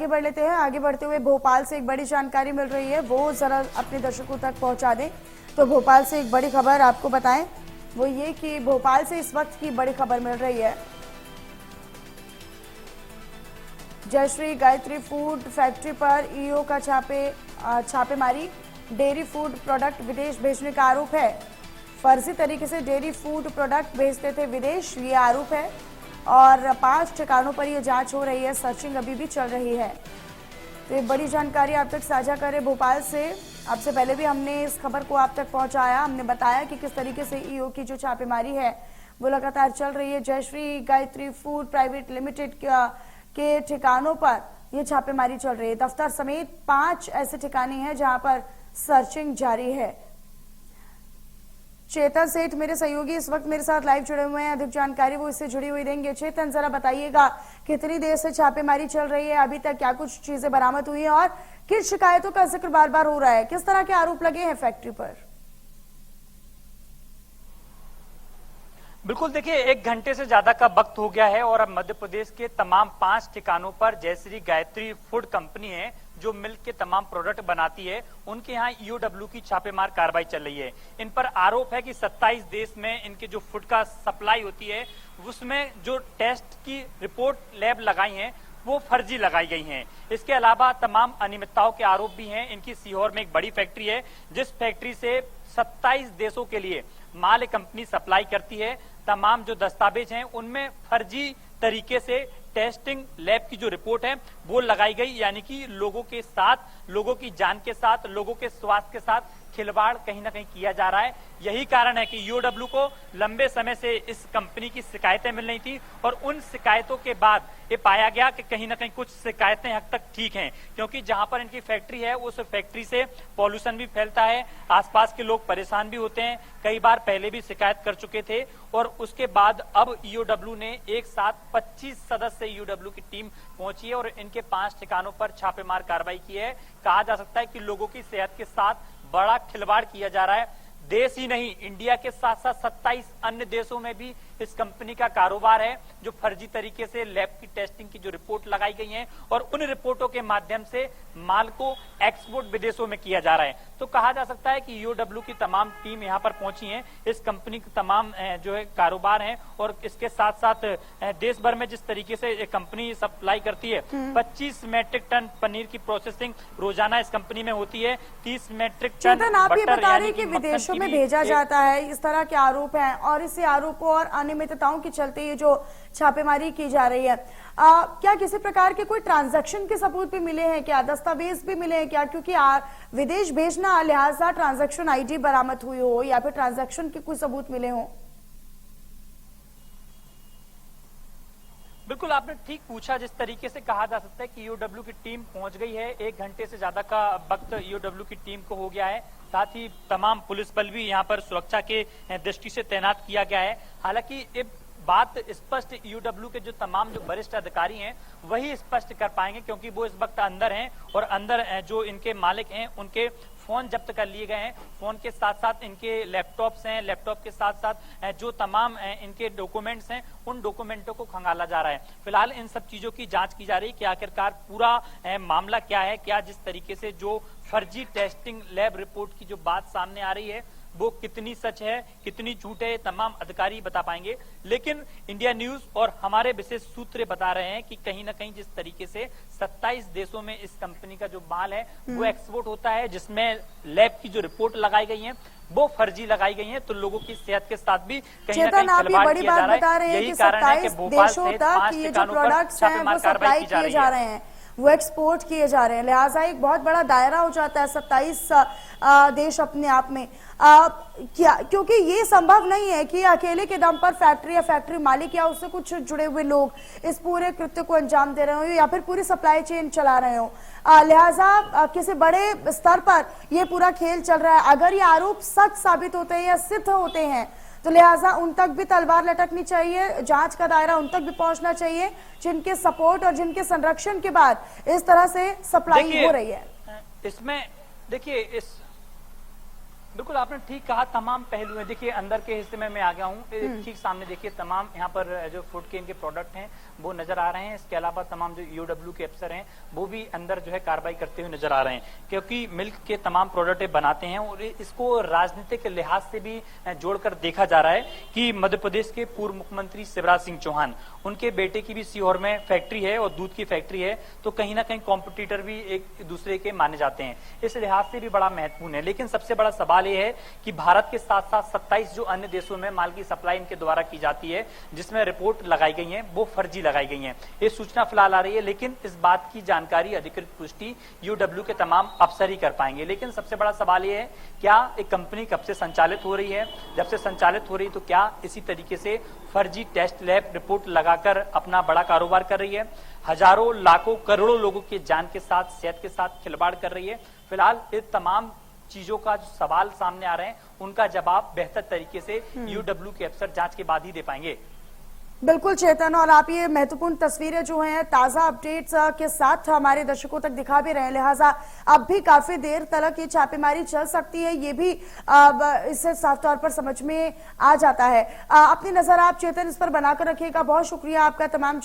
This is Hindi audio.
आगे बढ़ लेते हैं। आगे बढ़ते हुए भोपाल से एक बड़ी जानकारी मिल रही है, वो जरा अपने दर्शकों तक पहुंचा दें। तो भोपाल से एक बड़ी खबर आपको बताएं, वो ये कि भोपाल से इस वक्त की बड़ी खबर मिल रही है। जयश्री गायत्री फूड फैक्ट्री पर ईओ का छापेमारी। डेयरी फूड प्रोडक्ट विदेश भेजने का आरोप है। फर्जी तरीके से डेयरी फूड प्रोडक्ट भेजते थे विदेश, ये आरोप है। और 5 ठिकानों पर यह जांच हो रही है, सर्चिंग अभी भी चल रही है। तो ये बड़ी जानकारी आप तक साझा करें भोपाल से। आपसे पहले भी हमने इस खबर को आप तक पहुंचाया, हमने बताया कि किस तरीके से ईओ की जो छापेमारी है वो लगातार चल रही है। Jayshree Gayatri food private limited के ठिकानों पर यह छापेमारी चल रही है। दफ्तर समेत 5 ऐसे ठिकाने हैं जहां पर सर्चिंग जारी है। चेतन सेठ मेरे सहयोगी इस वक्त मेरे साथ लाइव जुड़े हुए हैं, अधिक जानकारी वो इससे जुड़ी हुई देंगे। चेतन, जरा बताइएगा कितनी देर से छापेमारी चल रही है, अभी तक क्या कुछ चीजें बरामद हुई हैं और किस शिकायतों का जिक्र बार बार हो रहा है, किस तरह के आरोप लगे हैं फैक्ट्री पर? बिल्कुल, देखिए 1 घंटे से ज्यादा का वक्त हो गया है और अब मध्य प्रदेश के तमाम 5 ठिकानों पर जयश्री गायत्री फूड कंपनी है जो मिल्क के तमाम प्रोडक्ट बनाती है, उनके यहाँ ईओडब्ल्यू की छापेमार कार्रवाई चल रही है। इन पर आरोप है कि 27 देश में इनके जो फूड का सप्लाई होती है उसमें जो टेस्ट की रिपोर्ट लैब लगाई है वो फर्जी लगाई गई हैं। इसके अलावा तमाम अनियमितताओं के आरोप भी हैं। इनकी सीहोर में एक बड़ी फैक्ट्री है जिस फैक्ट्री से 27 देशों के लिए माल कंपनी सप्लाई करती है। तमाम जो दस्तावेज हैं उनमें फर्जी तरीके से टेस्टिंग लैब की जो रिपोर्ट है वो लगाई गई, यानी कि लोगों के साथ, लोगों की जान के साथ, लोगों के स्वास्थ्य के साथ खिलवाड़ कहीं ना कहीं किया जा रहा है। यही कारण है कि ईओडब्ल्यू को लंबे समय से इस कंपनी की शिकायतें मिल रही थी और उन शिकायतों के बाद ये पाया गया कि कहीं ना कहीं कुछ शिकायतें हद तक ठीक हैं, क्योंकि जहां पर इनकी फैक्ट्री है उस फैक्ट्री से पॉल्यूशन भी फैलता है, आसपास के लोग परेशान भी होते हैं। कई बार पहले भी शिकायत कर चुके थे और उसके बाद अब ईओडब्ल्यू ने एक साथ 25 सदस्य ईओडब्ल्यू की टीम पहुंची है और इनके 5 ठिकानों पर छापेमार कार्रवाई की है। कहा जा सकता है कि लोगों की सेहत के साथ बड़ा खिलवाड़ किया जा रहा है। देश ही नहीं, इंडिया के साथ साथ 27 अन्य देशों में भी इस कंपनी का कारोबार है जो फर्जी तरीके से लैब की टेस्टिंग की जो रिपोर्ट लगाई गई है और उन रिपोर्टों के माध्यम से माल को एक्सपोर्ट विदेशों में किया जा रहा है। तो कहा जा सकता है कि ईओडब्ल्यू की तमाम टीम यहाँ पर पहुंची है। इस कंपनी के तमाम जो है कारोबार है और इसके साथ साथ देश भर में जिस तरीके से कंपनी सप्लाई करती है, 25 मैट्रिक टन पनीर की प्रोसेसिंग रोजाना इस कंपनी में होती है। 30 मैट्रिक टन आप ये बता रहे हैं कि विदेशों में भेजा जाता है, इस तरह के आरोप हैं और इसी आरोपों और अनियमितताओं के चलते ये जो छापेमारी की जा रही है, क्या किसी प्रकार के कोई ट्रांजैक्शन के सबूत भी मिले हैं, क्या दस्तावेज भी मिले हैं क्या? क्योंकि विदेश भेजना लिहाजा ट्रांजैक्शन आईडी बरामद हुई हो या फिर ट्रांजैक्शन के कुछ सबूत मिले हों? बिल्कुल, आपने ठीक पूछा। जिस तरीके से कहा जा सकता है कि ईओडब्ल्यू की टीम पहुंच गई है, 1 घंटे से ज्यादा का वक्त ईओडब्ल्यू की टीम को हो गया है। साथ ही तमाम पुलिस बल भी यहाँ पर सुरक्षा के दृष्टि से तैनात किया गया है। हालांकि बात स्पष्ट ईओडब्ल्यू के जो तमाम जो वरिष्ठ अधिकारी हैं वही स्पष्ट कर पाएंगे, क्योंकि वो इस वक्त अंदर हैं और अंदर जो इनके मालिक हैं उनके फोन जब्त कर लिए गए हैं। फोन के साथ साथ इनके लैपटॉप्स हैं, लैपटॉप के साथ साथ जो तमाम इनके डॉक्यूमेंट्स हैं उन डॉक्यूमेंटों को खंगाला जा रहा है। फिलहाल इन सब चीजों की जांच की जा रही है कि आखिरकार पूरा मामला क्या है, क्या जिस तरीके से जो फर्जी टेस्टिंग लैब रिपोर्ट की जो बात सामने आ रही है वो कितनी सच है, कितनी झूठ है, तमाम अधिकारी बता पाएंगे। लेकिन इंडिया न्यूज और हमारे विशेष सूत्र बता रहे हैं कि कहीं ना कहीं जिस तरीके से 27 देशों में इस कंपनी का जो माल है वो एक्सपोर्ट होता है, जिसमें लैब की जो रिपोर्ट लगाई गई है वो फर्जी लगाई गई है, तो लोगों की सेहत के साथ भी कहीं ना कहीं खिलवाड़ किया जा रहा है। यही कारण है कि भोपाल सहित 5 ठिकानों पर छापेमार कार्रवाई की जा रही है, वो एक्सपोर्ट किए जा रहे हैं। लिहाजा एक बहुत बड़ा दायरा हो जाता है 27 देश अपने आप में। क्या, क्योंकि ये संभव नहीं है कि अकेले के दम पर फैक्ट्री या फैक्ट्री मालिक या उससे कुछ जुड़े हुए लोग इस पूरे कृत्य को अंजाम दे रहे हो या फिर पूरी सप्लाई चेन चला रहे हो। लिहाजा किसी बड़े स्तर पर ये पूरा खेल चल रहा है। अगर ये आरोप सच साबित होते हैं या सिद्ध होते हैं तो लिहाजा उन तक भी तलवार लटकनी चाहिए, जांच का दायरा उन तक भी पहुंचना चाहिए जिनके सपोर्ट और जिनके संरक्षण के बाद इस तरह से सप्लाई हो रही है। इसमें देखिए बिल्कुल आपने ठीक कहा, तमाम पहलू हैं। देखिए अंदर के हिस्से में मैं आ गया हूँ, ठीक सामने देखिए तमाम यहाँ पर जो फूड के इनके प्रोडक्ट हैं वो नजर आ रहे हैं। इसके अलावा तमाम जो ईओडब्ल्यू के अफसर हैं वो भी अंदर जो है कार्रवाई करते हुए नजर आ रहे हैं, क्योंकि मिल्क के तमाम प्रोडक्ट बनाते हैं और इसको राजनीतिक लिहाज से भी जोड़कर देखा जा रहा है कि मध्य प्रदेश के पूर्व मुख्यमंत्री शिवराज सिंह चौहान, उनके बेटे की भी सीहोर में फैक्ट्री है और दूध की फैक्ट्री है, तो कहीं ना कहीं कॉम्पिटिटर भी एक दूसरे के माने जाते हैं। इस लिहाज से भी बड़ा महत्वपूर्ण है। लेकिन सबसे बड़ा सवाल यह है कि भारत के साथ साथ 27 जो अन्य देशों में माल की सप्लाई इनके द्वारा की जाती है, जिसमें रिपोर्ट लगाई गई है, वो फर्जी लगाई गई है। ये सूचना फिलहाल आ रही है, लेकिन इस बात की जानकारी अधिकृत पुष्टि यूडब्ल्यू के तमाम अफसर ही कर पाएंगे। लेकिन सबसे बड़ा सवाल यह है, क्या एक कंपनी कब से संचालित हो रही है? जब से संचालित हो रही तो क्या इसी तरीके से फर्जी टेस्ट लैब रिपोर्ट लगाकर अपना बड़ा कारोबार कर रही है? हजारों लाखों करोड़ों लोगों की जान के साथ, सेहत के साथ खिलवाड़ कर रही है। फिलहाल ये तमाम चीजों का जो सवाल सामने आ रहे हैं, उनका जवाब बेहतर तरीके से यूडब्ल्यू के अफसर जांच के बाद ही दे पाएंगे। बिल्कुल चेतन, और आप ये महत्वपूर्ण तस्वीरें जो हैं ताजा अपडेट्स के साथ हमारे दर्शकों तक दिखा भी रहे हैं, लिहाजा अब भी काफी देर तक ये छापेमारी चल सकती है, ये भी इससे साफ तौर पर समझ में आ जाता है। अपनी नजर आप चेतन इस पर बनाकर रखिएगा। बहुत शुक्रिया आपका तमाम